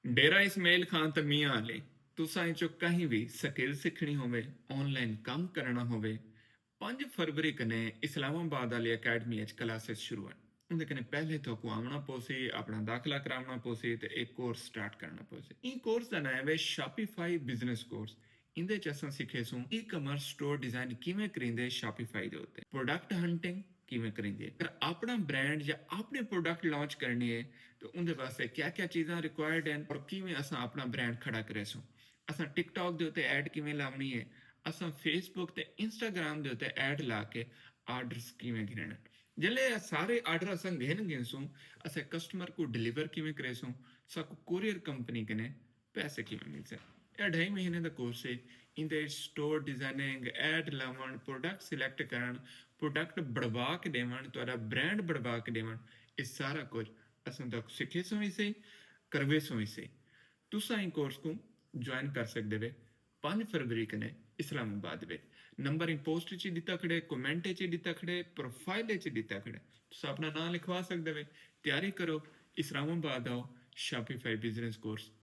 ਡੇਰਾ ਇਸਮਾइल ਖਾਨ ਤੇ ਮੀਆਂ ਅਲੀ ਤੁਸਾਂ ਚੋਂ ਕਹੀਂ ਵੀ ਸਕਿੱਲ ਸਿੱਖਣੀ ਹੋਵੇ ਆਨਲਾਈਨ ਕੰਮ ਕਰਨਾ ਹੋਵੇ 5 ਫਰਵਰੀ ਕਨੇ ਇਸਲਾਮਾਬਾਦ ਵਾਲੀ ਅਕੈਡਮੀ ਵਿੱਚ ਕਲਾਸਿਸ ਸ਼ੁਰੂ ਹਨ ਉਹਦੇ ਕਨੇ ਪਹਿਲੇ ਤੋਂ ਕੋ ਆਉਣਾ ਪੋਸੀ ਆਪਣਾ ਦਾਖਲਾ ਕਰਾਉਣਾ ਪੋਸੀ ਤੇ ਇੱਕ ਕੋਰਸ ਸਟਾਰਟ ਕਰਨਾ ਪੋਸੀ ਇਹ ਕੋਰਸ ਦਾ ਨਾਮ ਹੈ ਸ਼ਾਪੀਫਾਈ ਬਿਜ਼ਨਸ ਕੋਰਸ ਇਹਦੇ ਚ ਅਸਾਂ ਸਿੱਖੇ ਸੂ ਈ-ਕਮਰਸ ਸਟੋਰ ਡਿਜ਼ਾਈਨ ਕਿਵੇਂ ਕਰਿੰਦੇ ਸ਼ਾਪੀਫਾਈ ਦੇ ਉੱਤੇ ਪ੍ਰੋਡਕਟ ਹੰਟਿੰਗ ਕਿਵੇਂ ਕਰਿੰਦੇ ਅਗਰ ਆਪਣਾ ਬ੍ਰਾਂਡ ਜਾਂ ਆਪਣੇ ਪ੍ਰੋਡਕਟ ਲਾਂਚ ਕਰਨੀ ਹੈ ਤੇ ਉਹਦੇ ਵਾਸਤੇ ਕਿਆ ਚੀਜ਼ਾਂ ਰਿਕੁਆਇਰਡ ਹਨ ਔਰ ਕਿਵੇਂ ਅਸਾਂ ਆਪਣਾ ਬ੍ਰਾਂਡ ਖੜਾ ਕਰੇ ਸੂ ਅਸਾਂ ਟਿਕਟੌਕ ਦੇ ਉੱਤੇ ਐਡ ਕਿਵੇਂ ਲਾਉਣੀ ਹੈ ਅਸਾਂ ਫੇਸਬੁੱਕ ਤੇ ਇੰਸਟਾਗ੍ਰਾਮ ਦੇ ਉੱਤੇ ਐਡ ਲਾ ਕੇ ਆਰਡਰਸ ਕਿਵੇਂ ਗਿਣਨ ਜਲੇ ਸਾਰੇ ਆਰਡਰ ਅਸਾਂ ਗਿਣ ਗਿਣਸੂ ਅਸਾਂ ਕਸਟਮਰ ਕੋ ਡਿਲੀਵਰ ਕਿਵੇਂ ਕरेसू ਸਾਕੋ ਕੋਰੀਅਰ ਕੰਪਨੀ ਕਨੇ ਪੈਸੇ ਕਿਵੇਂ ਮਿਲਸੇ ਇਹ 2.5 ਮਹੀਨੇ ਦਾ ਕੋਰਸ ਹੈ ਇਹਦੇ ਸਟੋਰ ਡਿਜ਼ਾਈਨਿੰਗ ਐਡ ਲਾਵਣ ਪ੍ਰੋਡਕਟ ਸਿਲੈਕਟ ਕਰਨ ਪ੍ਰੋਡਕਟ ਬੜਵਾ ਕੇ ਦੇਵਣ ਤੁਹਾਡਾ ਬ੍ਰਾਂਡ ਬੜਵਾ ਕੇ ਦੇਵਣ ਇਹ ਸਾਰਾ ਕੁਝ ਅਸਾਂ ਤੱਕ ਸਿੱਖੇ ਸੋ ਹੀ ਸਹੀ ਕਰਵੇ ਸੋ ਹੀ ਸਹੀ ਤੁਸੀਂ ਇਹ ਕੋਰਸ ਨੂੰ ਜੁਆਇਨ ਕਰ ਸਕਦੇ ਵੇ 5 ਫਰਵਰੀ ਕਨੇ ਇਸਲਾਮਾਬਾਦ ਵਿੱਚ ਨੰਬਰ ਇਨ ਪੋਸਟ 'ਚ ਦਿੱਤਾ ਖੜੇ ਕਮੈਂਟ 'ਚ ਦਿੱਤਾ ਖੜੇ ਪ੍ਰੋਫਾਈਲ 'ਚ ਦਿੱਤਾ ਖੜੇ ਤੁਸੀਂ ਆਪਣਾ ਨਾਮ ਲਿਖਵਾ ਸਕਦੇ ਵੇ ਤਿਆਰੀ ਕਰੋ ਇਸਲਾਮਾਬਾਦ ਆਓ ਸ਼ਾਪੀਫਾਈ ਬਿਜ਼ਨਸ ਕੋਰਸ